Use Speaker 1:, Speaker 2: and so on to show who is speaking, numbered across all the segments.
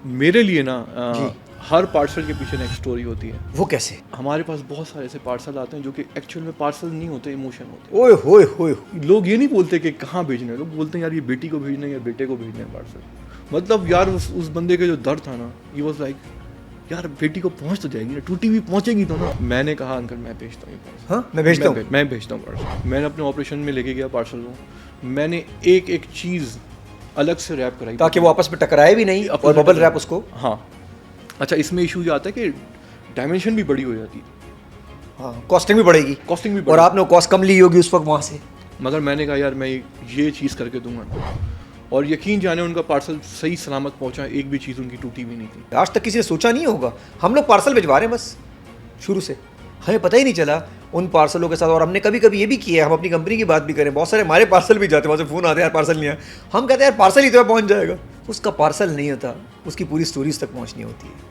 Speaker 1: میرے لیے نا
Speaker 2: جی
Speaker 1: ہر پارسل کے پیچھے نا ایک اسٹوری ہوتی ہے.
Speaker 2: وہ کیسے؟
Speaker 1: ہمارے پاس بہت سارے ایسے پارسل آتے ہیں جو کہ ایکچوئل میں پارسل نہیں ہوتے, ایموشن ہوتے
Speaker 2: اوئے ہوئے ہوئے.
Speaker 1: ہیں. لوگ یہ نہیں بولتے کہ کہاں بھیجنا ہے, لوگ بولتے ہیں یار یہ بیٹی کو بھیجنا ہے یا بیٹے کو بھیجنا ہے پارسل. مطلب یار اس بندے کا جو درد تھا نا, ہی واز لائک یار بیٹی کو پہنچ تو جائے گی نا, ٹوٹی ہوئی پہنچے گی تو نا. میں نے کہا انکل میں بھیجتا ہوں یہ پارسل,
Speaker 2: ہاں میں بھیجتا ہوں.
Speaker 1: میں بھیجتا ہوں پارسل. میں نے اپنے آپریشن میں لے کے گیا پارسل کو, میں نے ایک ایک چیز الگ سے ریپ کرائی
Speaker 2: تاکہ وہ آپس میں ٹکرائے بھی نہیں اور ببل ریپ اس کو.
Speaker 1: ہاں اچھا, اس میں ایشو یہ آتا ہے کہ ڈائمینشن بھی بڑی ہو جاتی ہے,
Speaker 2: ہاں کاسٹنگ بھی بڑھے گی,
Speaker 1: کاسٹنگ بھی
Speaker 2: اور
Speaker 1: بڑی.
Speaker 2: آپ نے کاسٹ کم لی ہوگی اس وقت وہاں سے.
Speaker 1: مگر میں نے کہا یار میں یہ چیز کر کے دوں گا, اور یقین جانے ان کا پارسل صحیح سلامت پہنچا, ایک بھی چیز ان کی ٹوٹی بھی نہیں تھی.
Speaker 2: آج تک کسی نے سوچا نہیں ہوگا, ہم لوگ پارسل بھجوا رہے ہیں بس شروع سے, ہمیں پتہ ہی نہیں چلا ان پارسلوں کے ساتھ. اور ہم نے کبھی کبھی یہ بھی کیا ہے, ہم اپنی کمپنی کی بات بھی کریں, بہت سارے ہمارے پارسل بھی جاتے ہیں, وہاں سے فون آتے ہیں یار پارسل نہیں آیا, ہم کہتے ہیں یار پارسل ہی تو پہنچ جائے گا. اس کا پارسل نہیں ہوتا, اس کی پوری سٹوریز تک پہنچنی ہوتی ہے.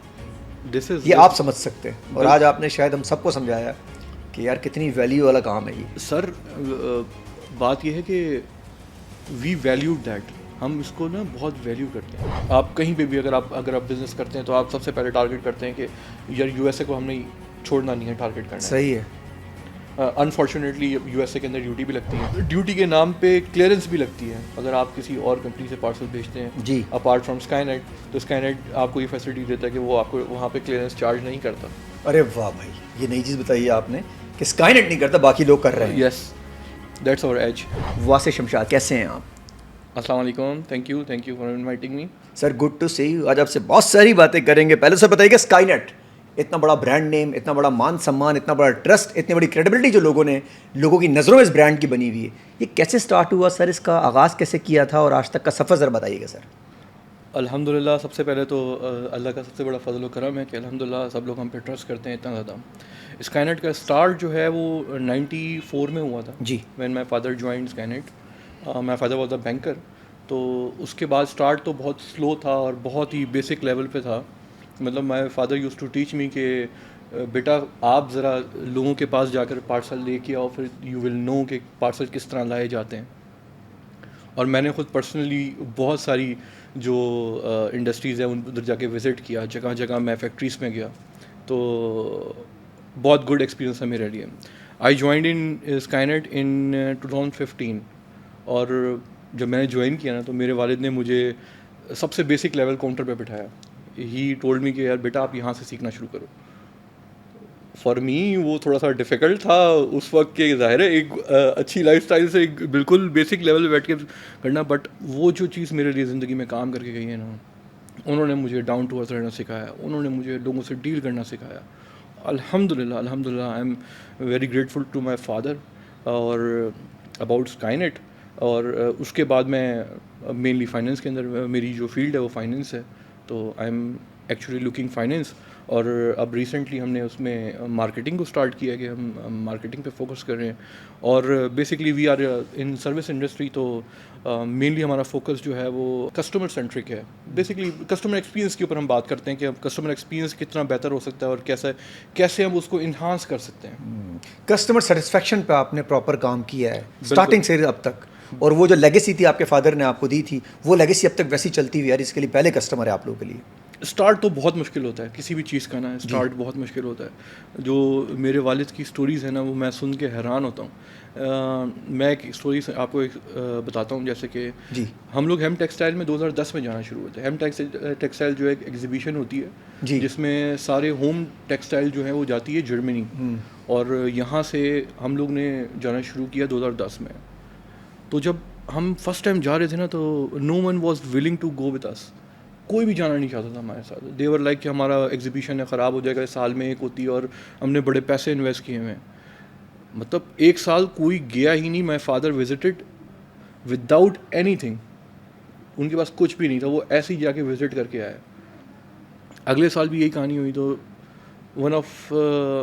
Speaker 2: یہ آپ سمجھ سکتے ہیں, اور آج آپ نے شاید ہم سب کو سمجھایا کہ یار کتنی ویلیو والا کام ہے یہ.
Speaker 1: سر بات یہ ہے کہ وی ویلیو دیٹ, ہم اس کو نا بہت ویلیو کرتے ہیں. آپ کہیں پہ بھی اگر آپ بزنس کرتے ہیں تو آپ سب سے پہلے ٹارگیٹ کرتے ہیں کہ یار یو ایس اے کو ہم نے چھوڑنا نہیں ہے, ٹارگیٹ کرنا ہے.
Speaker 2: صحیح ہے.
Speaker 1: انفارچونیٹلی یو ایس اے کے اندر ڈیوٹی بھی لگتی ہے, ڈیوٹی کے نام پہ کلیئرنس بھی لگتی ہے. اگر آپ کسی اور کمپنی سے پارسل بھیجتے ہیں
Speaker 2: جی
Speaker 1: اپارٹ فرام اسکائی نیٹ, تو اسکائی نیٹ آپ کو یہ فیسلٹی دیتا ہے کہ وہ آپ کو وہاں پہ کلیئرنس چارج نہیں کرتا.
Speaker 2: ارے واہ بھائی, یہ نئی چیز بتائی ہے آپ نے کہ اسکائی نیٹ نہیں کرتا, باقی لوگ کر رہے ہیں.
Speaker 1: Yes that's our age.
Speaker 2: Wasay Shamshad کیسے ہیں آپ؟
Speaker 1: السلام علیکم, thank you for inviting me.
Speaker 2: Sir good to see you. آج آپ سے بہت ساری باتیں کریں گے. پہلے سے بتائیے کہ اسکائی نیٹ اتنا بڑا برانڈ نیم, اتنا بڑا مان سمان, اتنا بڑا ٹرسٹ, اتنی بڑی کریڈیبلٹی جو لوگوں کی نظروں میں اس برانڈ کی بنی ہوئی ہے, یہ کیسے سٹارٹ ہوا سر؟ اس کا آغاز کیسے کیا تھا, اور آج تک کا سفر ذرا بتائیے گا سر.
Speaker 1: الحمد للہ, سب سے پہلے تو اللہ کا سب سے بڑا فضل و کرم ہے کہ الحمد للہ سب لوگ ہم پہ ٹرسٹ کرتے ہیں اتنا زیادہ. اسکائی نیٹ کا اسٹارٹ جو ہے وہ 94 میں ہوا تھا.
Speaker 2: جی.
Speaker 1: When my father joined Skynet, my father was a banker. تو اس کے بعد اسٹارٹ تو بہت سلو تھا اور بہت ہی بیسک لیول پہ تھا. مطلب my father used to teach me کہ بیٹا آپ ذرا لوگوں کے پاس جا کر پارسل لے کے آؤ, پھر یو ول نو کہ پارسل کس طرح لائے جاتے ہیں. اور میں نے خود پرسنلی بہت ساری جو انڈسٹریز ہیں ان ادھر جا کے وزٹ کیا, جگہ جگہ میں فیکٹریز میں گیا, تو بہت گڈ ایکسپیرینس ہے میرے لیے. I joined in Skynet in 2015, اور جب میں نے جوائن کیا نا تو میرے والد نے مجھے سب سے بیسک لیول کاؤنٹر پہ بٹھایا. ہی ٹولڈ می کہ یار بیٹا آپ یہاں سے سیکھنا شروع کرو. فار می وہ تھوڑا سا ڈیفیکلٹ تھا اس وقت کہ ظاہر ہے ایک اچھی لائف اسٹائل سے بالکل بیسک لیول پہ بیٹھ کے کرنا, بٹ وہ جو چیز میرے لیے زندگی میں کام کر کے گئی ہے نا, انہوں نے مجھے ڈاؤن ٹو ارتھ رہنا سکھایا, انہوں نے مجھے لوگوں سے ڈیل کرنا سکھایا. الحمد للہ I am very grateful to my father اور اباؤٹ اسکائی نیٹ. اور اس کے بعد میں مینلی فائنینس کے اندر, میری جو فیلڈ ہے وہ فائنینس ہے, تو I am actually looking finance. اور اب ریسنٹلی ہم نے اس میں مارکیٹنگ کو اسٹارٹ کیا کہ ہم مارکیٹنگ پہ فوکس کر رہے ہیں. اور basically we are in service industry, تو مینلی ہمارا فوکس جو ہے وہ کسٹمر سینٹرک ہے. بیسکلی کسٹمر ایکسپیرینس کے اوپر ہم بات کرتے ہیں کہ کسٹمر ایکسپیرینس کتنا بہتر ہو سکتا ہے اور کیسے ہم اس کو انہانس کر سکتے ہیں.
Speaker 2: کسٹمر سیٹسفیکشن پہ آپ نے پراپر کام کیا ہے اسٹارٹنگ سے اب تک, اور وہ جو لیگیسی تھی آپ کے فادر نے آپ کو دی تھی, وہ لیگیسی اب تک ویسی چلتی ہوئی ہے. اس کے لیے پہلے کسٹمر ہے آپ لوگوں کے لیے.
Speaker 1: اسٹارٹ تو بہت مشکل ہوتا ہے کسی بھی چیز کا نا, اسٹارٹ بہت مشکل ہوتا ہے. جو میرے والد کی اسٹوریز ہیں نا وہ میں سن کے حیران ہوتا ہوں. میں ایک اسٹوری آپ کو بتاتا ہوں, جیسے کہ
Speaker 2: جی
Speaker 1: ہم لوگ ہیم ٹیکسٹائل میں 2010 میں جانا شروع ہوتے ہیں. ہیم ٹیکسٹائل جو ایک ایگزیبیشن ہوتی ہے,
Speaker 2: جی
Speaker 1: جس میں سارے ہوم ٹیکسٹائل جو ہیں وہ جاتی ہے جرمنی, اور یہاں سے ہم لوگ نے جانا شروع کیا 2010 میں. تو جب ہم فرسٹ ٹائم جا رہے تھے نا تو no one was willing to go with us, کوئی بھی جانا نہیں چاہتا تھا ہمارے ساتھ. دے ور لائک کہ ہمارا ایگزیبیشن ہے, خراب ہو جائے گا, سال میں ایک ہوتی ہے اور ہم نے بڑے پیسے انویسٹ کیے ہوئے ہیں. مطلب ایک سال کوئی گیا ہی نہیں. مائی فادر وزٹڈ وداؤٹ اینی تھنگ, ان کے پاس کچھ بھی نہیں تھا, وہ ایسے ہی جا کے وزٹ کر کے آئے. اگلے سال بھی یہی کہانی ہوئی. تو one of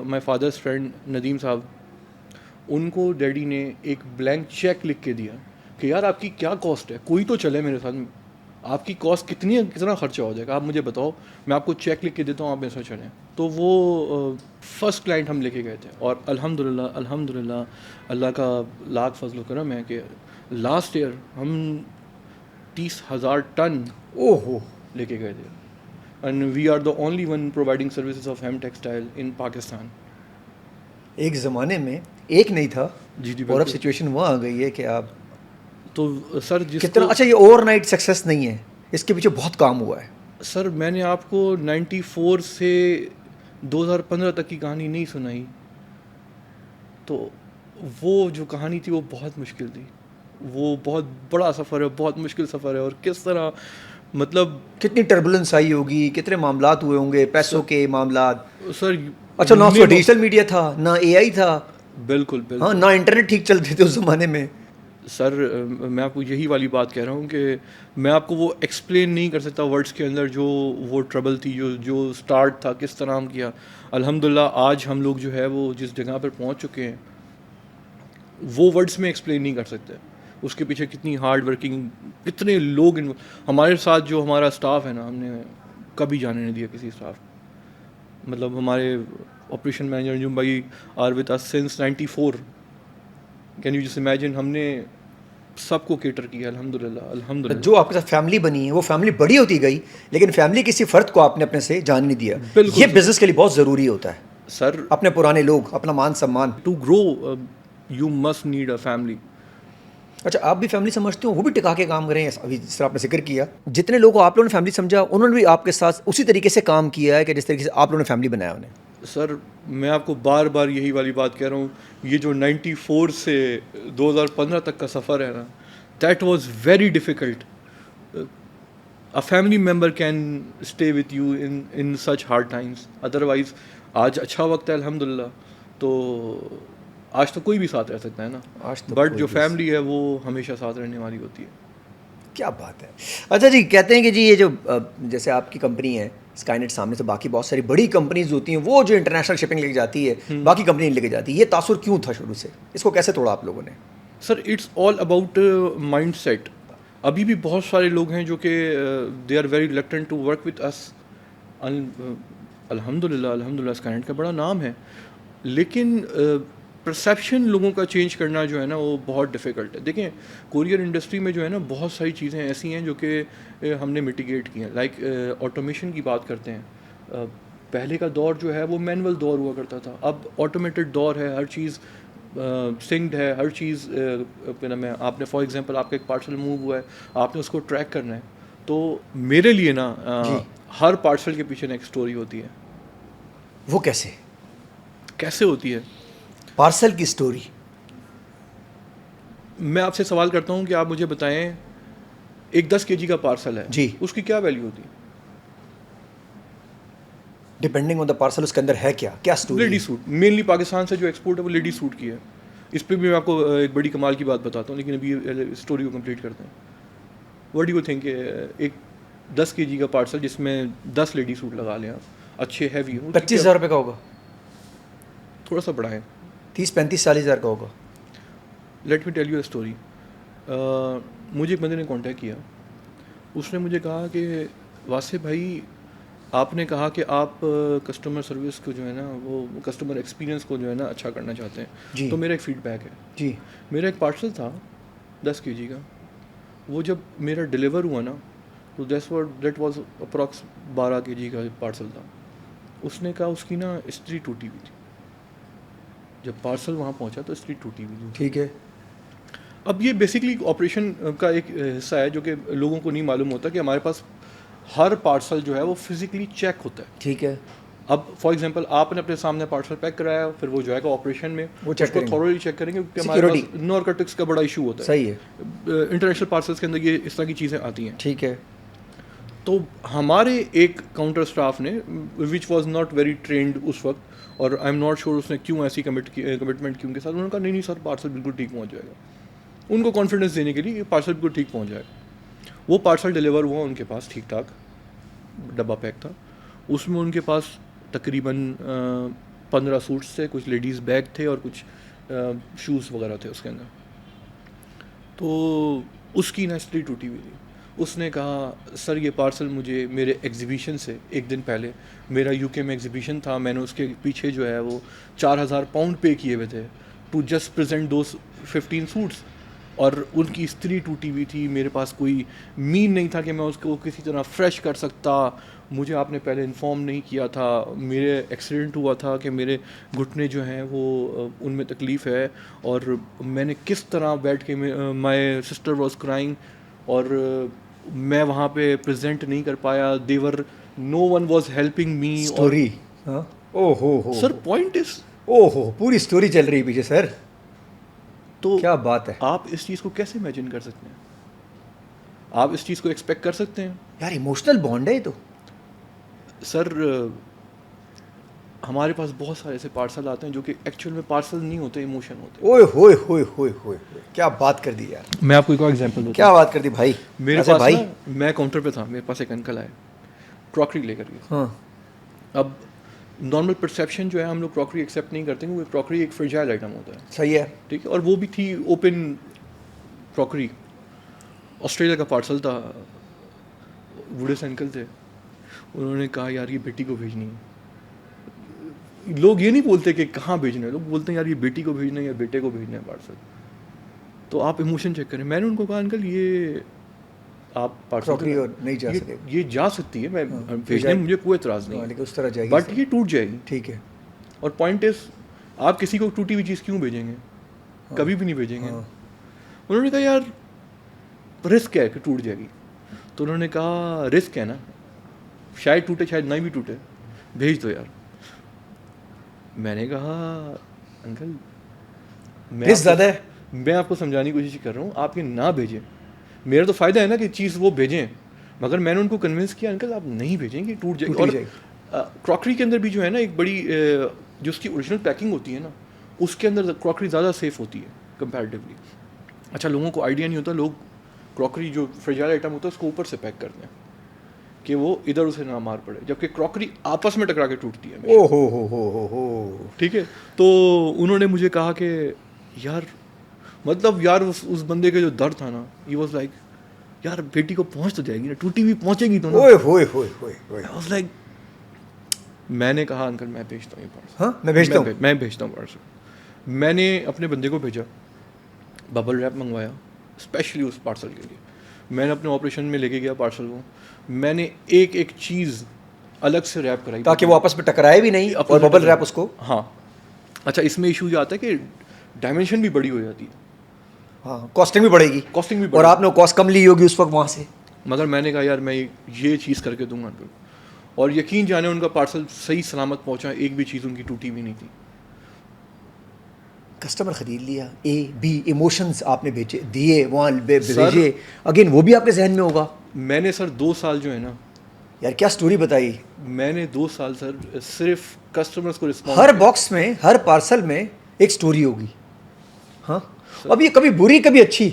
Speaker 1: my father's friend Nadeem sahab, ان کو ڈیڈی نے ایک بلینک چیک لکھ کے دیا کہ یار آپ کی کیا کاسٹ ہے, کوئی تو چلے میرے ساتھ, آپ کی کاسٹ کتنی ہے, کتنا خرچہ ہو جائے گا, آپ مجھے بتاؤ, میں آپ کو چیک لکھ کے دیتا ہوں, آپ میرے ساتھ چلیں. تو وہ فرسٹ کلائنٹ ہم لے کے گئے تھے. اور الحمد للہ اللہ کا لاکھ فضل و کرم ہے کہ لاسٹ ایئر ہم 30,000 ٹن
Speaker 2: او ہو
Speaker 1: لے کے گئے تھے. and we are the only one providing services of hem textile in Pakistan.
Speaker 2: ایک زمانے میں ایک نہیں تھا
Speaker 1: جی جی
Speaker 2: اور اب سچویشن وہ آ گئی ہے کہ آپ
Speaker 1: تو سر جس
Speaker 2: کتنا اچھا یہ اوور نائٹ سکسیس نہیں ہے, اس کے پیچھے بہت کام ہوا ہے.
Speaker 1: سر میں نے آپ کو 94 سے 2015 تک کی کہانی نہیں سنائی, تو وہ جو کہانی تھی وہ بہت مشکل تھی, وہ بہت بڑا سفر ہے, بہت مشکل سفر ہے, اور کس طرح مطلب
Speaker 2: کتنی ٹربولنس آئی ہوگی, کتنے معاملات ہوئے ہوں گے, پیسوں کے معاملات.
Speaker 1: سر
Speaker 2: اچھا نہ تو ڈیجیٹل میڈیا تھا, نہ اے آئی تھا,
Speaker 1: بالکل بالکل,
Speaker 2: ہاں نہ انٹرنیٹ ٹھیک چلتے تھے اس زمانے میں.
Speaker 1: سر میں آپ کو یہی والی بات کہہ رہا ہوں کہ میں آپ کو وہ ایکسپلین نہیں کر سکتا ورڈس کے اندر جو وہ ٹربل تھی, جو اسٹارٹ تھا, کس طرح ہم کیا. الحمدللہ آج ہم لوگ جو ہے وہ جس جگہ پر پہنچ چکے ہیں وہ ورڈس میں ایکسپلین نہیں کر سکتے. اس کے پیچھے کتنی ہارڈ ورکنگ, کتنے لوگ ہمارے ساتھ جو ہمارا اسٹاف ہے نا, ہم نے کبھی جانے نہیں دیا کسی اسٹاف, مطلب ہمارے آپریشن مینیجر انجم بھائی are with us since 94. Can you just imagine, ہم نے سب کو کیٹر کیا الحمدللہ الحمدللہ.
Speaker 2: جو آپ کے ساتھ فیملی بنی ہے وہ فیملی بڑی ہوتی گئی, لیکن فیملی کسی فرد کو آپ نے اپنے سے جان نہیں دیا.
Speaker 1: بالکل,
Speaker 2: یہ بزنس کے لیے بہت ضروری ہوتا ہے
Speaker 1: سر.
Speaker 2: اپنے پرانے لوگ, اپنا مان سمان.
Speaker 1: To grow you must need a family.
Speaker 2: اچھا آپ بھی فیملی سمجھتے ہو, وہ بھی ٹکا کے کام کریں. ابھی جس طرح آپ نے ذکر کیا, جتنے لوگوں کو آپ لوگوں نے فیملی سمجھا انہوں نے بھی آپ کے ساتھ اسی طریقے سے کام کیا ہے کہ جس طریقے سے آپ لوگوں نے فیملی بنایا انہیں.
Speaker 1: سر میں آپ کو بار بار یہی والی بات کہہ رہا ہوں, یہ جو 94 سے 2015 تک کا سفر ہے نا, that was very difficult. A family member can stay with you in such hard Times. Otherwise آج اچھا وقت ہے الحمدللہ, تو آج تو کوئی بھی ساتھ رہ سکتا ہے نا, بٹ جو فیملی ہے وہ ہمیشہ ساتھ رہنے والی ہوتی ہے.
Speaker 2: کیا بات ہے. اچھا جی, کہتے ہیں کہ جی یہ جو جیسے آپ کی کمپنی ہے اسکائی نیٹ, سامنے سے باقی بہت ساری بڑی کمپنیز ہوتی ہیں, وہ جو انٹرنیشنل شپنگ لے کے جاتی ہے باقی کمپنی لے کے جاتی ہے, یہ تاثر کیوں تھا شروع سے, اس کو کیسے توڑا آپ لوگوں نے؟
Speaker 1: Sir it's all about mindset. ابھی بھی بہت سارے لوگ ہیں جو کہ they are very reluctant to work with us. الحمدللہ الحمدللہ اسکائی نیٹ کا بڑا نام ہے, لیکن پرسیپشن لوگوں کا چینج کرنا جو ہے نا وہ بہت ڈیفیکلٹ ہے. دیکھیں کوریئر انڈسٹری میں جو ہے نا بہت ساری چیزیں ایسی ہیں جو کہ ہم نے مٹیگیٹ کی ہیں. لائک آٹومیشن کی بات کرتے ہیں, پہلے کا دور جو ہے وہ مینول دور ہوا کرتا تھا, اب آٹومیٹڈ دور ہے, ہر چیز سنکڈ ہے, ہر چیز میں آپ نے فار ایگزامپل آپ کا ایک پارسل موو ہوا ہے, آپ نے اس کو ٹریک کرنا ہے. تو میرے لیے نا ہر پارسل کے پیچھے ایک اسٹوری ہوتی ہے.
Speaker 2: وہ کیسے
Speaker 1: ہوتی ہے
Speaker 2: پارسل کی اسٹوری؟
Speaker 1: میں آپ سے سوال کرتا ہوں کہ آپ مجھے بتائیں, ایک 10 kg کا پارسل ہے
Speaker 2: جی,
Speaker 1: اس کی کیا ویلیو ہوتی ہے؟
Speaker 2: ڈپینڈنگ آن دا پارسل اس کے اندر ہے کیا story.
Speaker 1: Lady suit, mainly Pakistan سے جو ایکسپورٹ ہے وہ لیڈی سوٹ کی ہے. اس پہ بھی میں آپ کو ایک بڑی کمال کی بات بتاتا ہوں, لیکن ابھی اسٹوری کو کمپلیٹ کرتے ہیں. واٹ ڈو یو تھنک, ایک 10 kg کا پارسل جس میں 10 لیڈی سوٹ لگا لیں آپ, اچھے ہیوی ہوں,
Speaker 2: 25,000 روپے کا ہوگا,
Speaker 1: تھوڑا سا بڑھائیں,
Speaker 2: 30-35-40,000 کا ہوگا.
Speaker 1: Let me tell you a story. مجھے ایک بندے نے کانٹیکٹ کیا, اس نے مجھے کہا کہ واسف بھائی آپ نے کہا کہ آپ کسٹمر سروس کو جو ہے نا وہ کسٹمر ایکسپیرینس کو جو ہے نا اچھا کرنا چاہتے ہیں, تو میرا ایک فیڈ بیک ہے.
Speaker 2: جی,
Speaker 1: میرا ایک پارسل تھا 10 kg کا, وہ جب میرا ڈلیور ہوا نا تو دیٹ واز اپروکس 12 kg کا پارسل تھا. اس نے کہا اس کی نا استری ٹوٹی ہوئی تھی. جب پارسل وہاں پہنچا تو استری ٹوٹی ہوئی تھی.
Speaker 2: ٹھیک ہے.
Speaker 1: اب یہ بیسکلی آپریشن کا ایک حصہ ہے جو کہ لوگوں کو نہیں معلوم ہوتا کہ ہمارے پاس ہر پارسل جو ہے وہ فزیکلی چیک ہوتا ہے.
Speaker 2: ٹھیک ہے.
Speaker 1: اب فار ایگزامپل آپ نے اپنے سامنے پارسل پیک کرایا, پھر وہ جو ہے کہ آپریشن میں
Speaker 2: وہ
Speaker 1: اس کو تھوڑی چیک کریں گے, کیونکہ ہمارے پاس نارکوٹکس کا بڑا ایشو ہوتا ہے.
Speaker 2: صحیح ہے.
Speaker 1: انٹرنیشنل پارسلس کے اندر یہ اس طرح کی چیزیں آتی ہیں.
Speaker 2: ٹھیک ہے.
Speaker 1: تو ہمارے ایک کاؤنٹر اسٹاف نے which was not very trained اس وقت, اور آئی ایم ناٹ شیور اس نے کیوں ایسی کمٹمنٹ کی ان کے ساتھ, انہوں نے کہا نہیں سر پارسل بالکل ٹھیک پہنچ جائے گا. ان کو کانفیڈنس دینے کے لیے پارسل بالکل ٹھیک پہنچ جائے گا. وہ پارسل ڈلیور ہوا ان کے پاس ٹھیک ٹھاک, ڈبہ پیک تھا. اس میں ان کے پاس تقریباً 15 سوٹس تھے, کچھ لیڈیز بیگ تھے اور کچھ شوز وغیرہ تھے اس کے اندر. تو اس کی نا استری ٹوٹی ہوئی تھی. اس نے کہا سر یہ پارسل مجھے میرے ایگزیبیشن سے ایک دن پہلے, میرا یو کے میں ایگزیبیشن تھا, میں نے اس کے پیچھے جو ہے وہ 4,000 پاؤنڈ پے کیے ہوئے تھے to just present those 15 suits, اور ان کی استری ٹوٹی ہوئی تھی. میرے پاس کوئی مین نہیں تھا کہ میں اس کو کسی طرح فریش کر سکتا, مجھے آپ نے پہلے انفارم نہیں کیا تھا, میرے ایکسیڈنٹ ہوا تھا کہ میرے گھٹنے جو ہیں وہ ان میں تکلیف ہے, اور میں نے کس طرح بیٹھ کے مائی سسٹر واز کرائنگ, اور میں وہاں پہ پریزنٹ نہیں کر پایا, there were no one was helping me.
Speaker 2: Story, ہاں, او ہو
Speaker 1: سر پوائنٹ از,
Speaker 2: او ہو, پوری اسٹوری چل رہی ہے پیچھے سر,
Speaker 1: تو
Speaker 2: کیا بات ہے
Speaker 1: آپ اس چیز کو کیسے امیجن کر سکتے ہیں؟ آپ اس چیز کو ایکسپیکٹ کر سکتے ہیں؟
Speaker 2: یار ایموشنل بانڈ ہے یہ تو.
Speaker 1: سر ہمارے پاس بہت سارے ایسے پارسل آتے ہیں جو کہ ایکچوئل میں پارسل نہیں ہوتے, ایموشن ہوتے.
Speaker 2: اوئے ہوئے ہوئے ہوئے ہوئے, کیا بات کر دی یار,
Speaker 1: میں آپ کو ایک اور ایگزامپل دیتا ہوں.
Speaker 2: کیا بات کر دی بھائی.
Speaker 1: میرے
Speaker 2: ایسے
Speaker 1: پاس
Speaker 2: بھائی,
Speaker 1: نا, میں کاؤنٹر پہ تھا, میرے پاس ایک انکل آئے کراکری لے کر کے.
Speaker 2: ہاں,
Speaker 1: اب نارمل پرسیپشن جو ہے, ہم لوگ کراکری ایکسیپٹ نہیں کرتے کیونکہ کراکری ایک فرجائل آئٹم ہوتا ہے,
Speaker 2: صحیح ہے,
Speaker 1: ٹھیک ہے, اور وہ بھی تھی اوپن کراکری. آسٹریلیا کا پارسل تھا, بوڑھے سے انکل تھے, انہوں نے کہا یار یہ بیٹی کو بھیجنی ہے. لوگ یہ نہیں بولتے کہ کہاں بھیجنا ہے, لوگ بولتے ہیں یار یہ بیٹی کو بھیجنا ہے یا بیٹے کو بھیجنا ہے پارسل. تو آپ ایموشن چیک کریں. میں نے ان کو کہا انکل یہ آپ
Speaker 2: کراکری
Speaker 1: پارسل
Speaker 2: اور نہیں جا سکے,
Speaker 1: یہ جا سکتی ہے, میں بھیجنے میں مجھے کوئی اعتراض نہیں ہے,
Speaker 2: لیکن اس طرح جائے گی,
Speaker 1: بٹ یہ ٹوٹ جائے گی.
Speaker 2: ٹھیک ہے,
Speaker 1: اور پوائنٹ از, آپ کسی کو ٹوٹی ہوئی چیز کیوں بھیجیں گے؟ کبھی بھی نہیں بھیجیں گے. انہوں نے کہا یار رسک ہے کہ ٹوٹ جائے گی. تو انہوں نے کہا رسک ہے نا, شاید ٹوٹے شاید نہیں بھی ٹوٹے, بھیج دو یار. میں نے کہا انکل
Speaker 2: رسک زیادہ ہے,
Speaker 1: میں آپ کو سمجھانے کی کوشش کر رہا ہوں, آپ یہ نہ بھیجیں. میرا تو فائدہ ہے نا کہ چیز وہ بھیجیں, مگر میں نے ان کو کنونس کیا انکل آپ نہیں بھیجیں گے, ٹوٹ جائے گی. اور کراکری کے اندر بھی جو ہے نا ایک بڑی جو اس کی اوریجنل پیکنگ ہوتی ہے نا, اس کے اندر کراکری زیادہ سیف ہوتی ہے کمپیریٹیولی. اچھا, لوگوں کو آئیڈیا نہیں ہوتا, لوگ کراکری جو فرجائل آئٹم ہوتا ہے اس کو اوپر سے پیک کرتے ہیں کہ وہ ادھر اسے نہ مار پڑے, جبکہ کراکری آپس میں ٹکرا کے ٹوٹتی ہے.
Speaker 2: او ہو,
Speaker 1: ٹھیک ہے. تو انہوں نے مجھے کہا کہ یار مطلب یار اس بندے کا جو درد تھا نا, ہی واز لائک یار بیٹی کو پہنچ تو جائے گی نا, ٹوٹی ہوئی پہنچے گی تو نا.
Speaker 2: اوئے ہوئے ہوئے ہوئے,
Speaker 1: I was like, میں نے کہا انکل میں بھیجتا ہوں یہ پارسل.
Speaker 2: ہاں میں بھیجتا ہوں,
Speaker 1: میں بھیجتا ہوں پارسل. میں نے اپنے بندے کو بھیجا, ببل ریپ منگوایا اسپیشلی اس پارسل کے لیے. میں نے اپنے آپریشن میں لے کے گیا پارسل کو, میں نے ایک ایک چیز الگ سے ریپ کرائی
Speaker 2: تاکہ وہ آپس میں ٹکرائے بھی نہیں, اور ببل ریپ اس کو.
Speaker 1: ہاں. اچھا, اس میں ایشو یہ آتا ہے کہ ڈائمینشن بھی بڑی ہو جاتی ہے,
Speaker 2: ہاں, کاسٹنگ بھی بڑھے گی,
Speaker 1: کاسٹنگ بھی
Speaker 2: اور آپ نے کاسٹ کم لی ہوگی اس وقت وہاں سے.
Speaker 1: مگر میں نے کہا یار میں یہ چیز کر کے دوں گا, اور یقین جانے ان کا پارسل صحیح سلامت پہنچا, ایک بھی چیز ان کی ٹوٹی بھی نہیں تھی.
Speaker 2: کسٹمر خرید لیا, اے بی ایموشنز آپ نے بھیجے دیے وہاں بھیجے, اگین وہ بھی آپ کے ذہن میں ہوگا.
Speaker 1: میں نے سر 2 سال جو ہے نا,
Speaker 2: یار کیا سٹوری بتائی.
Speaker 1: میں نے 2 سال سر صرف کسٹمرز کو رسپانس,
Speaker 2: ہر باکس میں ہر پارسل میں ایک سٹوری ہوگی. ہاں, اب یہ کبھی بری کبھی اچھی,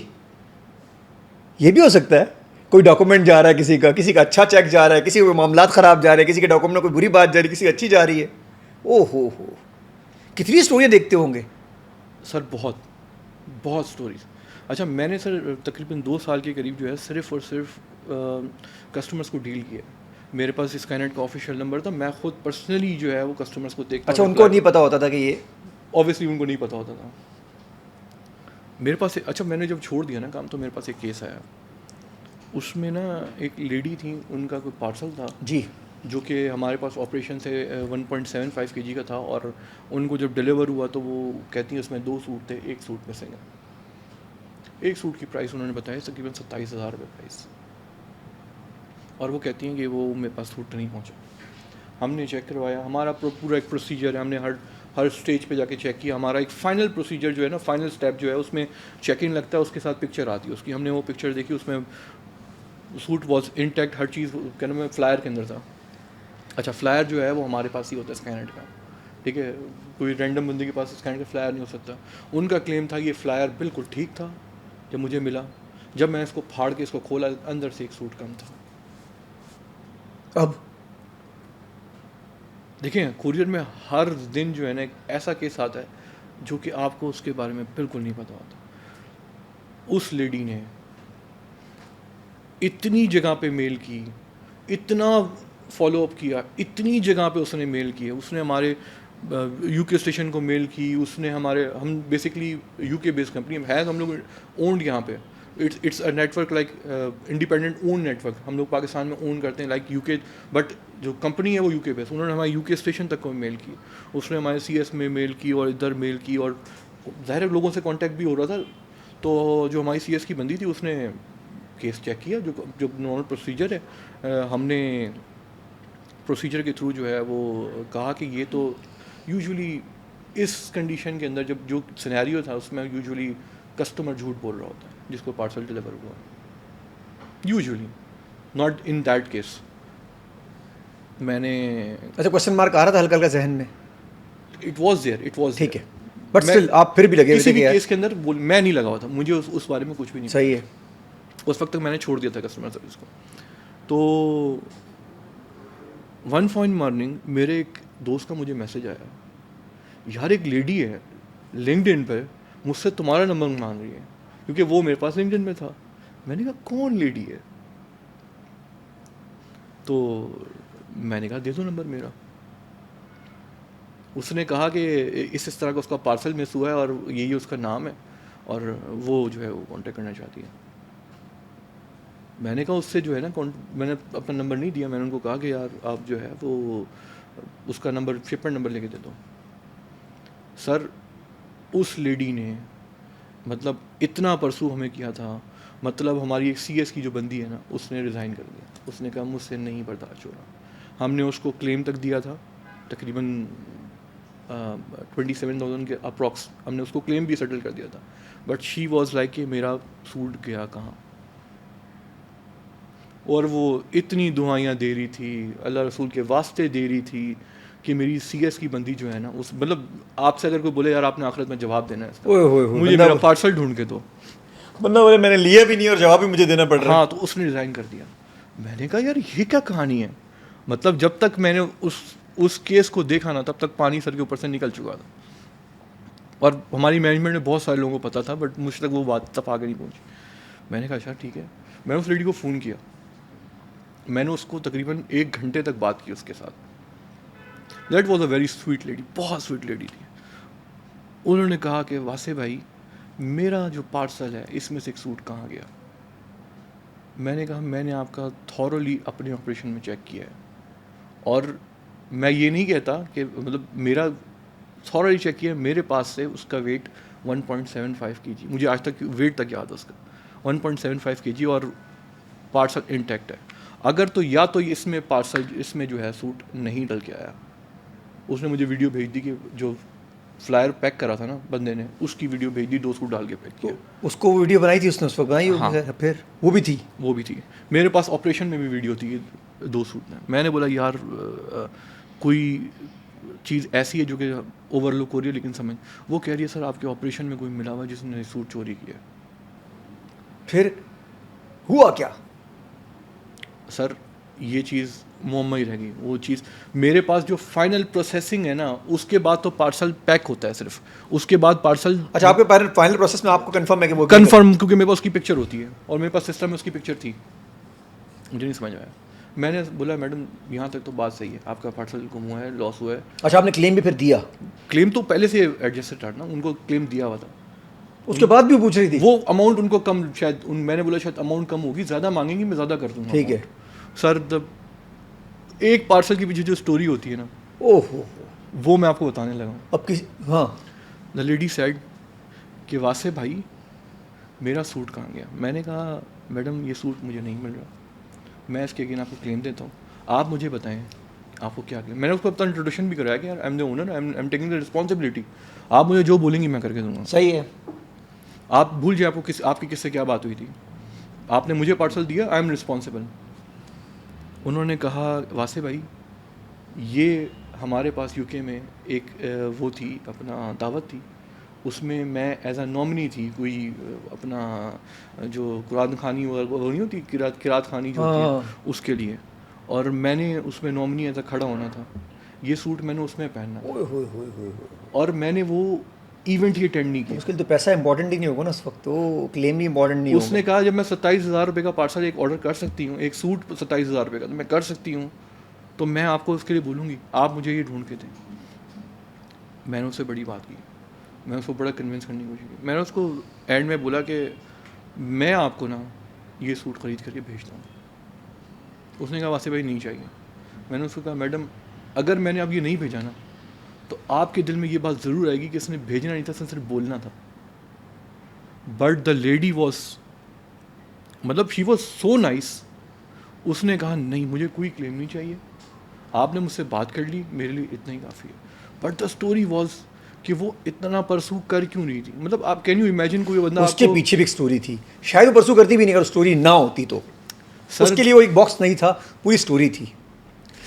Speaker 2: یہ بھی ہو سکتا ہے. کوئی ڈاکومنٹ جا رہا ہے کسی کا اچھا چیک جا رہا ہے, کسی کے معاملات خراب جا رہے ہیں, کسی کے ڈاکومنٹ میں کوئی بری بات جا رہی ہے, کسی کی اچھی جا رہی ہے. او ہو, کتنی اسٹوریاں دیکھتے ہوں گے
Speaker 1: سر, بہت بہت اسٹوریز. اچھا, میں نے سر تقریباً 2 سال کے قریب جو ہے صرف اور صرف کسٹمرز کو ڈیل کیا. میرے پاس اسکائنیٹ کا آفیشیل نمبر تھا, میں خود پرسنلی جو ہے وہ کسٹمرز کو دیکھتا.
Speaker 2: اچھا, ان کو نہیں پتا ہوتا تھا کہ یہ,
Speaker 1: اوبیسلی ان کو نہیں پتا ہوتا تھا. میرے پاس اچھا, میں نے جب چھوڑ دیا نا کام تو میرے پاس ایک کیس آیا. اس میں نا ایک لیڈی تھی, ان کا کوئی پارسل تھا
Speaker 2: جی,
Speaker 1: جو کہ ہمارے پاس آپریشن سے 1.75 kg کا تھا, اور ان کو جب ڈلیور ہوا تو وہ کہتی ہیں اس میں 2 سوٹ تھے, ایک سوٹ مسنگ ہے. ایک سوٹ کی پرائس انہوں نے بتایا تقریباً 27,000 روپے پرائس, اور وہ کہتی ہیں کہ وہ میرے پاس سوٹ نہیں پہنچا. ہم نے چیک کروایا, ہمارا پورا ایک پروسیجر ہے, ہم نے ہر اسٹیج پہ جا کے چیک کیا. ہمارا ایک فائنل پروسیجر جو ہے نا, فائنل اسٹیپ جو ہے, اس میں چیک ان لگتا ہے, اس کے ساتھ پکچر آتی ہے اس کی. ہم نے وہ پکچر دیکھی, اس میں سوٹ واز انٹیکٹ, ہر چیز کیا نام ہے فلائر کے اندر تھا. اچھا, فلائر جو ہے وہ ہمارے پاس ہی ہوتا ہے اسکینٹ کا, ٹھیک ہے, کوئی رینڈم بندے کے پاس اسکینٹ کا فلائر نہیں ہو سکتا. ان کا کلیم تھا یہ فلائر بالکل ٹھیک تھا جب مجھے ملا, جب میں اس کو پھاڑ کے اس کو کھولا اندر سے ایک سوٹ کم تھا.
Speaker 2: اب
Speaker 1: دیکھیں, کوریئر میں ہر دن جو ہے نا ایک ایسا کیس آتا ہے جو کہ آپ کو اس کے بارے میں بالکل نہیں پتا ہوتا. اس لیڈی نے اتنی جگہ پہ میل کی, اتنا فالو اپ کیا, اتنی جگہ پہ اس نے میل کی ہے. اس نے ہمارے یو کے اسٹیشن کو میل کی, اس نے ہم بیسکلی یو کے بیس کمپنی ہے, ہم لوگ اونڈ یہاں پہ, it's a network like independent own network. ہم لوگ پاکستان میں اون کرتے ہیں لائک یو کے, بٹ جو کمپنی ہے وہ یو کے بیس. انہوں نے ہمارے یو کے اسٹیشن تک کو میل کی, اس نے ہمارے سی ایس میں میل کی اور ادھر میل کی, اور ظاہر لوگوں سے کانٹیکٹ بھی ہو رہا تھا. تو جو ہماری سی ایس کی بندی تھی اس نے کیس چیک کیا, جو نارمل پروسیجر ہے. ہم نے پروسیجر کے تھرو جو ہے وہ کہا کہ یہ تو یوزولی اس کنڈیشن کے اندر جب جو سینیریو تھا اس میں یوزولی کسٹمر جھوٹ بول رہا ہوتا ہے جس کو پارسل ڈلیور ہوا, usually not in that case. میں نے
Speaker 2: اچھا کوشچن مارک آ رہا تھا ہلکا ہلکا ذہن میں,
Speaker 1: اٹ واز دیئر
Speaker 2: ٹھیک ہے, بٹ اسٹل آپ پھر بھی لگے ہوئے
Speaker 1: کسی
Speaker 2: تھے
Speaker 1: بھی
Speaker 2: کہ
Speaker 1: کیس کے اندر میں نہیں لگا ہوا تھا, مجھے اس بارے میں کچھ بھی نہیں.
Speaker 2: صحیح ہے.
Speaker 1: اس وقت تک میں نے چھوڑ دیا تھا کسٹمر سروس کو. تو ون فائن مارننگ میرے ایک دوست کا مجھے میسج آیا, یار ایک لیڈی ہے لنکڈ ان پہ مجھ سے تمہارا نمبر مانگ رہی ہے, کیونکہ وہ میرے پاس لنکڈ ان میں تھا. میں نے کہا کون لیڈی ہے؟ تو میں نے کہا دے دو نمبر میرا. اس نے کہا کہ اس طرح کا اس کا پارسل مس ہوا ہے اور یہی اس کا نام ہے اور وہ جو ہے وہ کانٹیکٹ کرنا چاہتی ہے. میں نے کہا اس سے جو ہے نا, میں نے اپنا نمبر نہیں دیا, میں نے ان کو کہا کہ یار آپ جو ہے وہ اس کا نمبر شپمنٹ نمبر لے کے دے دو. سر اس لیڈی نے مطلب اتنا پرسو ہمیں کیا تھا, مطلب ہماری ایک سی ایس کی جو بندی ہے نا اس نے ریزائن کر دیا. اس نے کہا مجھ سے نہیں برداشت ہو رہا. ہم نے اس کو کلیم تک دیا تھا تقریباً 27,000 کے اپروکس, ہم نے اس کو کلیم بھی سیٹل کر دیا تھا. بٹ شی واز لائک کہ میرا سوٹ گیا کہاں, اور وہ اتنی دعائیاں دے رہی تھی, اللہ رسول کے واسطے دے رہی تھی کہ میری سی ایس کی بندی جو ہے نا اس مطلب آپ سے اگر کوئی بولے یار آپ نے آخرت میں جواب دینا ہے مجھے میرا پارسل ڈھونڈ کے دو,
Speaker 2: بندہ بولے میں نے لیا بھی نہیں اور جواب بھی مجھے دینا پڑ رہا ہے.
Speaker 1: ہاں تو اس نے ریزائن کر دیا. میں نے کہا یار یہ کیا کہانی ہے, مطلب جب تک میں نے اس کیس کو دیکھا نا تب تک پانی سر کے اوپر سے نکل چکا تھا, اور ہماری مینجمنٹ میں بہت سارے لوگوں کو پتہ تھا بٹ مجھ تک وہ بات تب آگے نہیں پہنچی. میں نے کہا اچھا ٹھیک ہے. میں نے اس لیڈی کو فون کیا, میں نے اس کو تقریباً 1 گھنٹے تک بات کی اس کے ساتھ. That was a very sweet lady, بہت سویٹ لیڈی تھی. انہوں نے کہا کہ واسع بھائی میرا جو پارسل ہے اس میں سے ایک سوٹ کہاں گیا. میں نے کہا میں نے آپ کا تھورولی اپنے آپریشن میں چیک کیا ہے, اور میں یہ نہیں کہتا کہ مطلب میرا تھورولی چیک کیا ہے, میرے پاس سے اس کا ویٹ 1.75 kg, مجھے آج تک ویٹ تک یاد ہے اس کا 1.75 kg, اور پارسل انٹیکٹ ہے. اگر تو یا تو اس میں پارسل اس میں جو ہے سوٹ نہیں ڈل کے آیا. اس نے مجھے ویڈیو بھیج دی کہ جو فلائر پیک کرا تھا نا بندے نے, اس کی ویڈیو بھیج دی, 2 سوٹ ڈال کے پیک کیا.
Speaker 2: اس کو ویڈیو بنائی تھی اس نے, اس وقت بنائی, پھر وہ بھی تھی.
Speaker 1: میرے پاس آپریشن میں بھی ویڈیو تھی 2 سوٹ میں. میں نے بولا یار کوئی چیز ایسی ہے جو کہ اوور لک ہو رہی ہے, لیکن سمجھ وہ کہہ رہی ہے سر آپ کے آپریشن میں کوئی ملا ہوا جس نے سوٹ چوری کیا.
Speaker 2: پھر ہوا کیا
Speaker 1: سر یہ چیز معمہ ہی رہ گئی. وہ چیز میرے پاس جو فائنل پروسیسنگ ہے نا اس کے بعد تو پارسل پیک ہوتا ہے صرف, اس کے بعد پارسل.
Speaker 2: اچھا آپ کے فائنل پروسیس میں آپ کو کنفرم ہے کہ وہ
Speaker 1: کنفرم, کیونکہ میرے پاس اس کی پکچر ہوتی ہے اور میرے پاس سسٹم میں اس کی پکچر تھی. مجھے نہیں سمجھ آیا. میں نے بولا میڈم یہاں تک تو بات صحیح ہے, آپ کا پارسل گم ہوا ہے, لاس ہوا ہے.
Speaker 2: اچھا آپ نے کلیم بھی پھر دیا؟
Speaker 1: کلیم تو پہلے سے ایڈجسٹڈ تھا نا, ان کو کلیم دیا ہوا تھا.
Speaker 2: اس کے بعد بھی پوچھ رہی تھی
Speaker 1: وہ اماؤنٹ ان کو کم, شاید میں نے بولا شاید اماؤنٹ کم ہوگی, زیادہ مانگیں گی میں زیادہ کر دوں گا.
Speaker 2: ٹھیک ہے
Speaker 1: سر ایک پارسل کے پیچھے جو اسٹوری ہوتی ہے نا,
Speaker 2: اوہ
Speaker 1: وہ میں آپ کو بتانے لگا ہوں.
Speaker 2: اب کسی ہاں
Speaker 1: دا لیڈی سیڈ کہ واسع بھائی میرا سوٹ کہاں گیا. میں نے کہا میڈم یہ سوٹ مجھے نہیں مل رہا, میں اس کے اگین آپ کو کلیم دیتا ہوں, آپ مجھے بتائیں آپ کو کیا کلیم. میں نے اس کو اپنا انٹروڈکشن بھی کرایا کہ یار I am the owner, I am taking the responsibility, آپ مجھے جو بولیں گی میں کر کے دوں گا.
Speaker 2: صحیح ہے.
Speaker 1: آپ بھول جائیں آپ کی کس سے کیا بات ہوئی تھی, آپ نے مجھے پارسل دیا, آئی ایم رسپانسبل. انہوں نے کہا واسع بھائی یہ ہمارے پاس یو کے میں ایک وہ تھی اپنا دعوت تھی, اس میں میں ایز اے نامنی تھی, کوئی اپنا جو قرآن خوانی وہ نہیں ہوتی قرات خوانی جو ہوتی ہے اس کے لیے, اور میں نے اس میں نامنی ایز اے کھڑا ہونا تھا. یہ سوٹ میں نے اس میں پہننا تھا, اور میں نے وہ ایونٹ ہی اٹینڈ نہیں کیا.
Speaker 2: مشکل تو پیسہ امپورٹنٹ ہی نہیں ہوگا نا اس وقت, تو کلیم بھی امپورٹنٹ نہیں ہوگا.
Speaker 1: اس نے کہا جب میں 27,000 روپے کا پارسل ایک آرڈر کر سکتی ہوں, ایک سوٹ 27,000 روپے کا تو میں کر سکتی ہوں, تو میں آپ کو اس کے لیے بولوں گی آپ مجھے یہ ڈھونڈ کے دیں. میں نے اس سے بڑی بات کی, میں اس کو بڑا کنونس کرنے کی کوشش کی. میں نے اس کو اینڈ میں بولا کہ میں آپ کو نا یہ سوٹ خرید کر کے بھیجتا ہوں. اس نے کہا واسطے بھائی نہیں چاہیے. میں نے اس کو کہا میڈم اگر میں نے اب یہ نہیں بھیجا نا تو آپ کے دل میں یہ بات ضرور آئے گی کہ اس نے بھیجنا نہیں تھا, اس نے صرف بولنا تھا. بٹ دا لیڈی واز, مطلب شی واز سو نائس. اس نے کہا نہیں مجھے کوئی کلیم نہیں چاہیے, آپ نے مجھ سے بات کر لی, میرے لیے اتنا ہی کافی ہے. بٹ دا اسٹوری واز کہ وہ اتنا پرسو کر کیوں رہی تھی. مطلب آپ کین یو امیجن کوئی بندہ
Speaker 2: اس کے پیچھے بھی ایک اسٹوری تھی, شاید وہ پرسو کرتی بھی نہیں, اگر اسٹوری نہ ہوتی تو اس کے لیے وہ ایک باکس نہیں تھا, پوری اسٹوری تھی.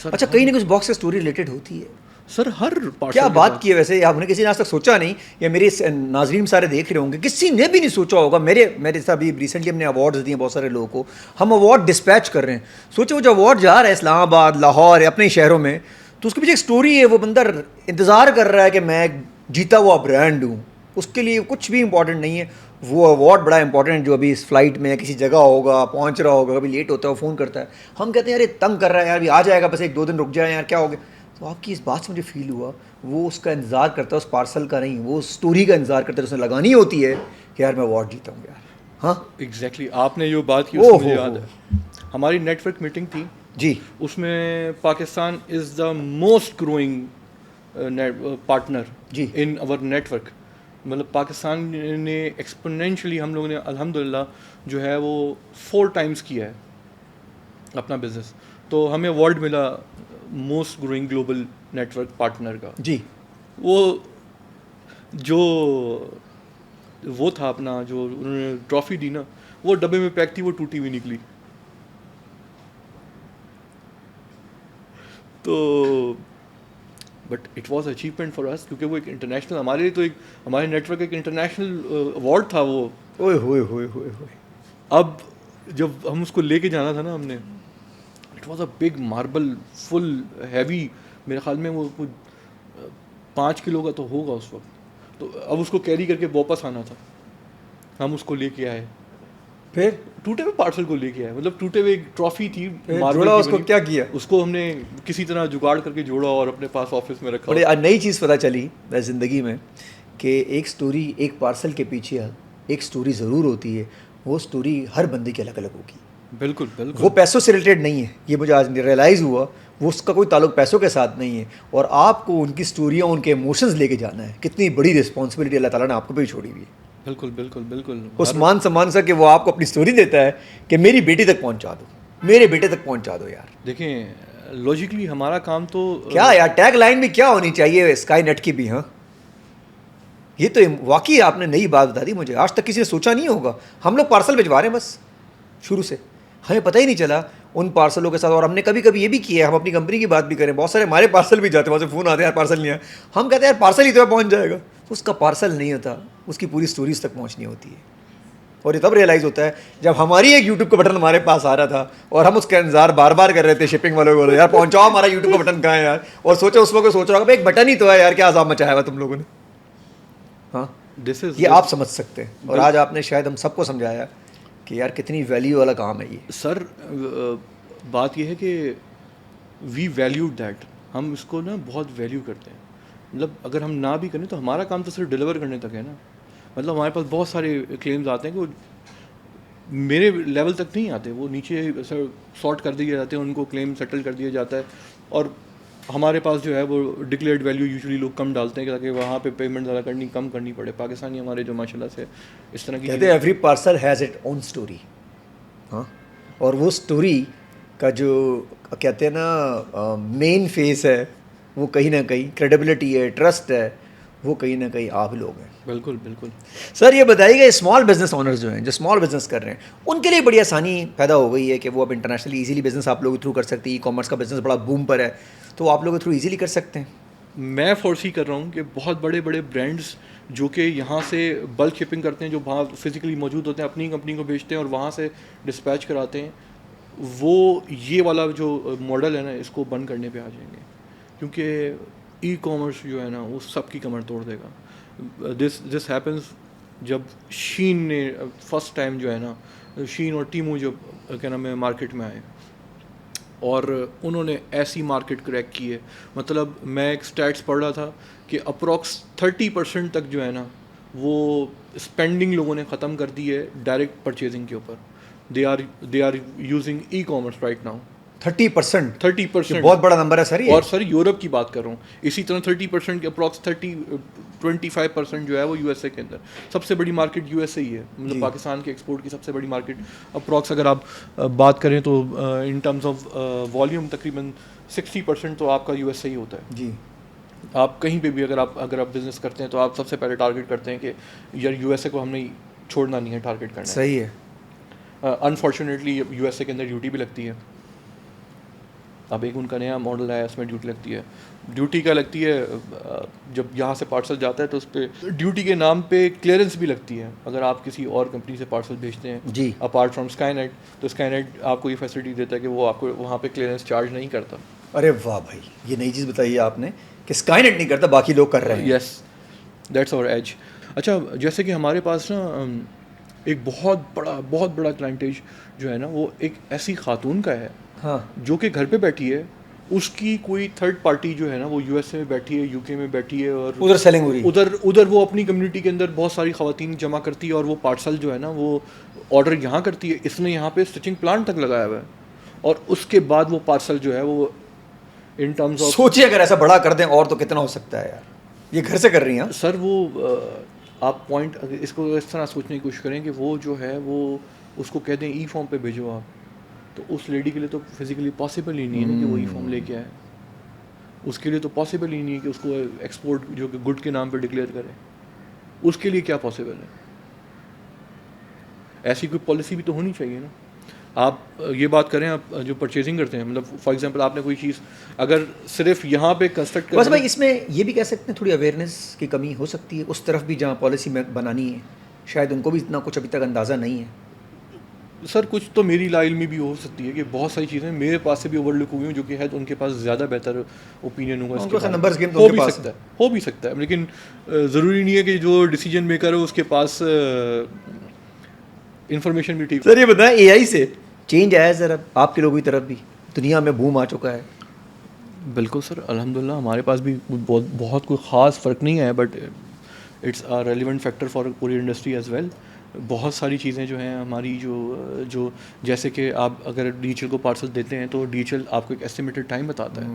Speaker 2: اچھا کہیں نہ کچھ باکس سے اسٹوری ریلیٹڈ ہوتی ہے
Speaker 1: سر, ہر
Speaker 2: کیا بات کی ہے ویسے, آپ نے کسی نے آج تک سوچا نہیں, یا میرے ناظرین سارے دیکھ رہے ہوں گے, کسی نے بھی نہیں سوچا ہوگا. میرے ساتھ ابھی ریسنٹلی ہم نے اوارڈز دیے بہت سارے لوگوں کو, ہم اوارڈ ڈسپیچ کر رہے ہیں. سوچو وہ جو اوارڈ جا رہا ہے اسلام آباد, لاہور, اپنے شہروں میں, تو اس کے پیچھے ایک اسٹوری ہے. وہ بندہ انتظار کر رہا ہے کہ میں جیتا ہوا برانڈ ہوں, اس کے لیے کچھ بھی امپورٹنٹ نہیں ہے. وہ اوارڈ بڑا امپورٹنٹ, جو ابھی اس فلائٹ میں کسی جگہ ہوگا, پہنچ رہا ہوگا, کبھی لیٹ ہوتا ہے, وہ فون کرتا ہے, ہم کہتے ہیں یار یہ تنگ کر رہا ہے یار, ابھی آ جائے گا, بس 1-2 دن رک جائے یار, کیا ہو گیا. تو آپ کی اس بات سے مجھے فیل ہوا وہ اس کا انتظار کرتا ہے, اس پارسل کا نہیں, وہ اسٹوری کا انتظار کرتا ہے, اس نے لگانی ہوتی ہے کہ یار میں اوارڈ جیتا ہوں یار. ہاں
Speaker 1: ایگزیکٹلی, آپ نے جو بات کی اس سے مجھے یاد ہے, ہماری نیٹ ورک میٹنگ تھی
Speaker 2: جی,
Speaker 1: اس میں Pakistan is the most growing partner
Speaker 2: جی
Speaker 1: ان اوور نیٹ ورک. مطلب پاکستان نے ایکسپونینشلی, ہم لوگوں نے الحمدللہ جو ہے وہ 4 times کیا ہے اپنا بزنس. تو ہمیں ایوارڈ ملا most growing global network partner کا.
Speaker 2: جی,
Speaker 1: وہ جو وہ تھا اپنا, جو انہوں نے ٹرافی دی نا, وہ ڈبے میں پیک تھی, وہ ٹوٹی ہوئی نکلی. تو but it was achievement for us, کیونکہ وہ ایک انٹرنیشنل, ہمارے لیے تو ایک, ہمارے نیٹ ورک ایک انٹرنیشنل ایوارڈ تھا وہ.
Speaker 2: اوئے ہوئے ہوئے ہوئے ہوئے.
Speaker 1: اب جب ہم اس کو لے کے جانا تھا نا, ہم نے, it was a big marble full heavy, میرے خیال میں وہ 5 کلو کا تو ہوگا اس وقت. تو اب اس کو کیری کر کے واپس آنا تھا. ہم اس کو لے کے آئے,
Speaker 2: پھر
Speaker 1: ٹوٹے ہوئے پارسل کو لے کے آئے, مطلب ٹوٹے ہوئے ایک ٹرافی تھی,
Speaker 2: جوڑا اس کو کیا کیا,
Speaker 1: اس کو ہم نے کسی طرح جگاڑ کر کے جوڑا اور اپنے پاس آفس میں رکھا.
Speaker 2: اور نئی چیز پتہ چلی زندگی میں کہ ایک سٹوری, ایک پارسل کے پیچھے ایک سٹوری ضرور ہوتی ہے. وہ سٹوری ہر بندے کی الگ الگ ہوگی.
Speaker 1: بالکل بالکل,
Speaker 2: وہ پیسوں سے ریلیٹڈ نہیں ہے, یہ مجھے آج ریئلائز ہوا. وہ اس کا کوئی تعلق پیسوں کے ساتھ نہیں ہے, اور آپ کو ان کی سٹوریاں, ان کے ایموشنز لے کے جانا ہے. کتنی بڑی رسپانسبلٹی اللہ تعالیٰ نے آپ کو بھی چھوڑی ہوئی ہے.
Speaker 1: بالکل بالکل بالکل.
Speaker 2: اس مان سمان سا کہ وہ آپ کو اپنی سٹوری دیتا ہے کہ میری بیٹی تک پہنچا دو, میرے بیٹے تک پہنچا دو. یار
Speaker 1: دیکھیں لاجیکلی ہمارا کام تو
Speaker 2: کیا یار, ٹیگ لائن بھی کیا ہونی چاہیے اسکائی نیٹ کی بھی. ہاں یہ تو واقعی آپ نے نئی بات بتا دی مجھے, آج تک کسی نے سوچا نہیں ہوگا. ہم لوگ پارسل بھجوا رہے ہیں بس شروع سے, ہمیں پتہ ہی نہیں چلا ان پارسلوں کے ساتھ. اور ہم نے کبھی کبھی یہ بھی کیا ہے, ہم اپنی کمپنی کی بات بھی کریں, بہت سارے ہمارے پارسل بھی جاتے ہیں, وہاں سے فون آتے ہیں یار پارسل نہیں ہے, ہم کہتے ہیں یار پارسل ہی تو پہنچ جائے گا. تو اس کا پارسل نہیں ہوتا, اس کی پوری سٹوریز تک پہنچنی ہوتی ہے. اور یہ تب ریئلائز ہوتا ہے جب ہماری ایک یوٹیوب کا بٹن ہمارے پاس آ رہا تھا اور ہم اس کا انتظار بار بار کر رہے تھے شپنگ والوں کو, یار پہنچاؤ ہمارا یوٹیوب کا بٹن کہاں ہے یار. اور سوچو اس وقت سوچ رہا ہوگا ایک بٹن ہی تو ہے یار, کیا عذاب مچایا ہوا تم لوگوں نے. ہاں یہ آپ سمجھ سکتے ہیں, اور آج آپ نے شاید ہم سب کو سمجھایا کہ یار کتنی ویلیو والا کام ہے یہ.
Speaker 1: سر بات یہ ہے کہ وی ویلیوڈ دیٹ, ہم اس کو نا بہت ویلیو کرتے ہیں. مطلب اگر ہم نہ بھی کریں تو ہمارا کام تو صرف ڈیلیور کرنے تک ہے نا. مطلب ہمارے پاس بہت سارے کلیمز آتے ہیں کہ وہ میرے لیول تک نہیں آتے, وہ نیچے سارٹ کر دیے جاتے ہیں, ان کو کلیم سیٹل کر دیا جاتا ہے. اور ہمارے پاس جو ہے وہ ڈکلیئرڈ ویلیو یوزلی لوگ کم ڈالتے ہیں تاکہ وہاں پہ پیمنٹ زیادہ کم کرنی پڑے. پاکستانی ہمارے جو ماشاء اللہ سے اس طرح کی
Speaker 2: کہتے ہیں every parcel has it own story. ہاں, اور وہ اسٹوری کا جو کہتے ہیں نا مین فیس ہے, وہ کہیں نہ کہیں کریڈیبلٹی ہے, ٹرسٹ ہے, وہ کہیں نہ کہیں آپ لوگ ہیں.
Speaker 1: بالکل بالکل.
Speaker 2: سر یہ بتائیے گا اسمال بزنس اونرز جو ہیں, جو اسمال بزنس کر رہے ہیں, ان کے لیے بڑی آسانی پیدا ہو گئی ہے کہ وہ اب انٹرنیشنلی ایزیلی بزنس آپ لوگ کے تھرو کر سکتے ہیں. ای کامرس کا بزنس بڑا بوم پر ہے, تو آپ لوگ کے تھرو ایزیلی کر سکتے ہیں.
Speaker 1: میں فورسی کر رہا ہوں کہ بہت بڑے بڑے برانڈس جو کہ یہاں سے بلک شپنگ کرتے ہیں, جو وہاں فزیکلی موجود ہوتے ہیں, اپنی کمپنی کو بیچتے ہیں اور وہاں سے ڈسپیچ کراتے ہیں, وہ یہ والا جو ماڈل ہے نا اس کو بند کرنے پہ آ جائیں گے. کیونکہ ای کامرس جو ہے نا وہ سب کی کمر توڑ دے گا. دس ہیپنس جب شین نے فرسٹ ٹائم جو ہے نا, شین اور ٹیمو جو کیا نام ہے مارکیٹ میں آئے, اور انہوں نے ایسی مارکیٹ کریک کی ہے. مطلب میں ایک اسٹیٹس پڑھ رہا تھا کہ اپروکس 30% تک جو ہے نا وہ اسپینڈنگ لوگوں نے ختم کر دی ہے ڈائریکٹ پرچیزنگ کے اوپر. They are using ecommerce right now.
Speaker 2: 30%.
Speaker 1: 30%.
Speaker 2: بہت بڑا نمبر ہے سر یہ.
Speaker 1: اور سر یورپ کی بات کر رہا ہوں. اسی طرح 30% کے اپروکس 25% جو ہے وہ یو ایس اے کے اندر. سب سے بڑی مارکیٹ یو ایس اے ہی ہے, مطلب پاکستان کے ایکسپورٹ کی سب سے بڑی مارکیٹ اپروکس اگر آپ بات کریں تو ان ٹرمز آف والیوم تقریباً 60% تو آپ کا یو ایس اے ہی ہوتا ہے.
Speaker 2: جی.
Speaker 1: آپ کہیں پہ بھی اگر آپ بزنس کرتے ہیں تو آپ سب سے پہلے ٹارگیٹ کرتے ہیں کہ یار یو ایس اے کو ہم نے چھوڑنا نہیں ہے, ٹارگیٹ کرنا ہے.
Speaker 2: صحیح ہے.
Speaker 1: انفارچونیٹلی یو ایس اے کے اندر ڈیوٹی بھی لگتی ہے. اب ایک ان کا نیا ماڈل ہے, اس میں ڈیوٹی لگتی ہے. ڈیوٹی کیا لگتی ہے, جب یہاں سے پارسل جاتا ہے تو اس پہ ڈیوٹی کے نام پہ کلیئرنس بھی لگتی ہے. اگر آپ کسی اور کمپنی سے پارسل بھیجتے ہیں
Speaker 2: جی,
Speaker 1: اپارٹ فرام اسکائی نیٹ, تو اسکائی نیٹ آپ کو یہ فیسلٹی دیتا ہے کہ وہ آپ کو وہاں پہ کلیئرنس چارج نہیں کرتا.
Speaker 2: ارے واہ بھائی, یہ نئی چیز بتائی آپ نے کہ اسکائی نیٹ نہیں کرتا, باقی لوگ کر رہے ہیں.
Speaker 1: Yes, that's our age. اچھا, جیسے کہ ہمارے پاس نا ایک بہت بڑا کلائنٹیج جو ہے نا وہ ایک ایسی خاتون کا ہے
Speaker 2: ہاں,
Speaker 1: جو کہ گھر پہ بیٹھی ہے. اس کی کوئی تھرڈ پارٹی جو ہے نا وہ یو ایس اے میں بیٹھی ہے, یو کے میں بیٹھی ہے, اور
Speaker 2: ادھر سیلنگ ہو رہی ہے.
Speaker 1: ادھر وہ اپنی کمیونٹی کے اندر بہت ساری خواتین جمع کرتی ہے, اور وہ پارسل جو ہے نا وہ آرڈر یہاں کرتی ہے. اس نے یہاں پہ اسٹچنگ پلانٹ تک لگایا ہوا ہے, اور اس کے بعد وہ پارسل جو ہے وہ ان ٹرمز آف,
Speaker 2: سوچیے اگر ایسا بڑا کر دیں اور تو کتنا ہو سکتا ہے یار. یہ گھر سے کر رہی ہیں
Speaker 1: سر. وہ آپ پوائنٹ اس کو اس طرح سوچنے کی کوشش کریں کہ وہ جو ہے وہ اس کو کہتے ہیں ای فارم پہ بھیجو آپ, تو اس لیڈی کے لیے تو فزیکلی پاسبل ہی نہیں ہے نا کہ وہ ای فارم لے کے آئے. اس کے لیے تو پاسبل ہی نہیں ہے کہ اس کو ایکسپورٹ جو کہ گڈ کے نام پہ ڈکلیئر کرے. اس کے لیے کیا پاسبل ہے؟ ایسی کوئی پالیسی بھی تو ہونی چاہیے نا. آپ یہ بات کریں, آپ جو پرچیزنگ کرتے ہیں, مطلب فار ایگزامپل آپ نے کوئی چیز اگر صرف یہاں پہ کنسٹرکٹ
Speaker 2: بس بھائی, اس میں یہ بھی کہہ سکتے ہیں تھوڑی اویئرنیس کی کمی ہو سکتی ہے اس طرف بھی جہاں پالیسی میں بنانی ہے, شاید ان کو بھی اتنا کچھ ابھی تک اندازہ نہیں ہے.
Speaker 1: سر کچھ تو میری لا علمی بھی ہو سکتی ہے کہ بہت ساری چیزیں میرے پاس سے بھی اوور لک ہوئی ہیں جو کہ ہے ان کے پاس زیادہ بہتر اوپینین ہوگا. اس کے
Speaker 2: نمبرز گیم
Speaker 1: ہو بھی سکتا ہے, لیکن ضروری نہیں ہے کہ جو ڈیسیجن میکر ہے اس کے پاس انفارمیشن بھی ٹھیک.
Speaker 2: سر یہ بتائیں, اے آئی سے چینج آیا ہے ذرا آپ کے لوگوں کی طرف بھی, دنیا میں بوم آ چکا ہے.
Speaker 1: بالکل سر, الحمدللہ ہمارے پاس بھی بہت کوئی خاص فرق نہیں ہے, but it's a relevant factor for پوری انڈسٹری ایز ویل. بہت ساری چیزیں جو ہیں ہماری جو جیسے کہ آپ اگر ڈی ایچ ایل کو پارسل دیتے ہیں تو ڈی ایچ ایل آپ کو ایک ایسٹیمیٹڈ ٹائم بتاتا ہے.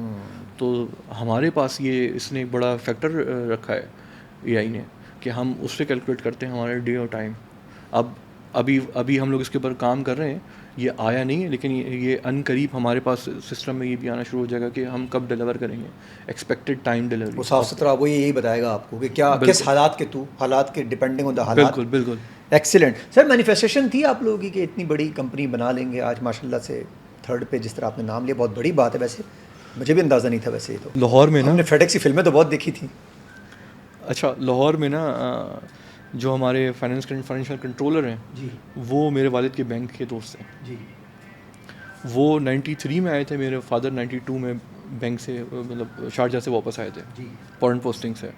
Speaker 1: تو ہمارے پاس اس نے ایک بڑا فیکٹر رکھا ہے اے آئی نے کہ ہم اس سے کیلکولیٹ کرتے ہیں ہمارے ڈے اور ٹائم. ابھی ہم لوگ اس کے اوپر کام کر رہے ہیں, یہ آیا نہیں ہے لیکن یہ ان قریب ہمارے پاس سسٹم میں یہ بھی آنا شروع ہو جائے گا کہ ہم کب ڈیلیور کریں گے, ایکسپیکٹڈ ٹائم ڈیلیوری.
Speaker 2: وہ صاف ستھرا وہ یہی بتائے گا آپ کو کہ کیا کس حالات کے ڈپینڈنگ آن دا حالات.
Speaker 1: بالکل.
Speaker 2: ایکسیلنٹ. سر مینیفیسٹیشن تھی آپ لوگوں کی کہ اتنی بڑی کمپنی بنا لیں گے آج, ماشاء اللہ سے تھرڈ پہ جس طرح آپ نے نام لیا, بہت بڑی بات ہے. ویسے مجھے بھی اندازہ نہیں تھا. ویسے تو
Speaker 1: لاہور میں نا
Speaker 2: ہم نے فیڈیکس کی فلمیں تو بہت دیکھی تھیں.
Speaker 1: اچھا, لاہور میں نا جو ہمارے فائنینشیل کنٹرولر ہیں
Speaker 2: جی,
Speaker 1: وہ میرے والد کے بینک کے دوست ہیں.
Speaker 2: جی,
Speaker 1: وہ 93 میں آئے تھے, میرے فادر 92 میں بینک سے مطلب شارجہ سے واپس آئے تھے
Speaker 2: جی,
Speaker 1: فورن پوسٹنگ سے.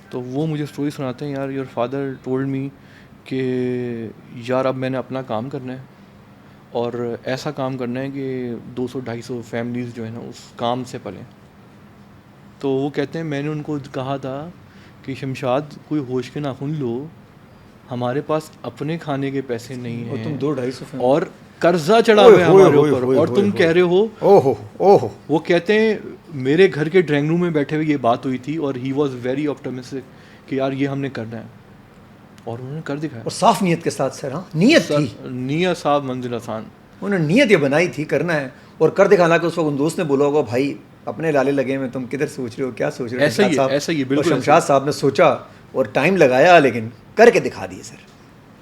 Speaker 1: تو وہ مجھے اسٹوری سناتے ہیں, یار یور فادر ٹولڈ می کہ یار اب میں نے اپنا کام کرنا ہے اور ایسا کام کرنا ہے کہ 200-250 فیملیز جو ہے نا اس کام سے پلیں. تو وہ کہتے ہیں میں نے ان کو کہا تھا کہ شمشاد کوئی ہوش کے ناخن لو, ہمارے پاس اپنے کھانے کے پیسے نہیں ہیں,
Speaker 2: تم 200-250
Speaker 1: اور قرضہ چڑھا ہوا ہے ہمارے اوپر, اور تم کہہ رہے ہو. وہ کہتے ہیں میرے گھر کے ڈرائنگ روم میں بیٹھے ہوئے یہ بات ہوئی تھی, اور ہی واز ویری آپٹمسٹک کہ یار یہ ہم نے کرنا ہے, اور انہوں نے کر دکھایا.
Speaker 2: اور صاف نیت کے ساتھ. سر ہاں, نیت تھی,
Speaker 1: نیت صاحب منزل آسان.
Speaker 2: انہوں نے نیت یہ بنائی تھی کرنا ہے, اور کر دکھانا. کہ اس وقت ان دوست نے بولا ہوگا بھائی اپنے لالے لگے میں, تم کدھر سوچ رہے ہو, کیا سوچ رہے ہو.
Speaker 1: ایسا ہی بالکل.
Speaker 2: شمشاد صاحب نے سوچا اور ٹائم لگایا, لیکن کر کے دکھا دیے. سر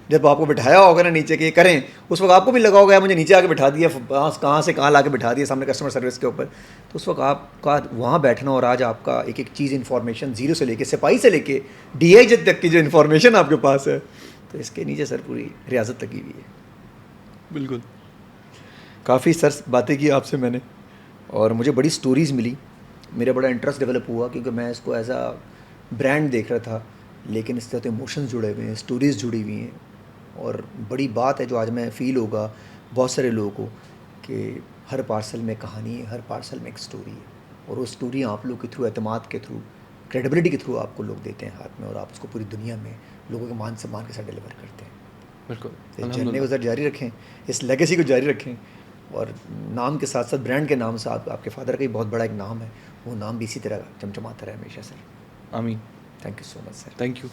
Speaker 2: جب آپ کو بٹھایا ہوگا نا نیچے کہ کریں, اس وقت آپ کو بھی لگا ہوگا مجھے نیچے آ کے بٹھا دیا, کہاں سے کہاں لا کے بٹھا دیا سامنے کسٹمر سروس کے اوپر. تو اس وقت آپ کا وہاں بیٹھنا, اور آج آپ کا ایک ایک چیز انفارمیشن زیرو سے لے کے سپاہی سے لے کے ڈی آئی جی تک کی جو انفارمیشن آپ کے پاس ہے, تو اس کے نیچے سر پوری ریاضت لگی ہوئی ہے.
Speaker 1: بالکل.
Speaker 2: کافی سر باتیں کی آپ سے میں نے, اور مجھے بڑی سٹوریز ملی. میرا بڑا انٹرسٹ ڈیولپ ہوا, کیونکہ میں اس کو ایز اے برانڈ دیکھ رہا تھا, لیکن اس سے تو ایموشنز جڑے ہوئے ہیں, سٹوریز جڑی ہوئی ہیں. اور بڑی بات ہے جو آج میں فیل ہوگا بہت سارے لوگوں کو, کہ ہر پارسل میں کہانی ہے, ہر پارسل میں ایک سٹوری ہے, اور وہ سٹوری آپ لوگ کے تھرو, اعتماد کے تھرو کریڈیبلٹی کے تھرو آپ کو لوگ دیتے ہیں ہاتھ میں اور آپ اس کو پوری دنیا میں لوگوں کے مان سمان کے ساتھ ڈیلیور کرتے ہیں.
Speaker 1: بالکل
Speaker 2: اس جرنی کو جاری رکھیں, اس لیگیسی کو جاری رکھیں, اور نام کے ساتھ ساتھ برانڈ کے نام سے آپ کے فادر کا ہی بہت بڑا ایک نام ہے, وہ نام بھی اسی طرح چمچماتا رہے ہمیشہ سر.
Speaker 1: آمین.
Speaker 2: Thank you so much sir.
Speaker 1: Thank you.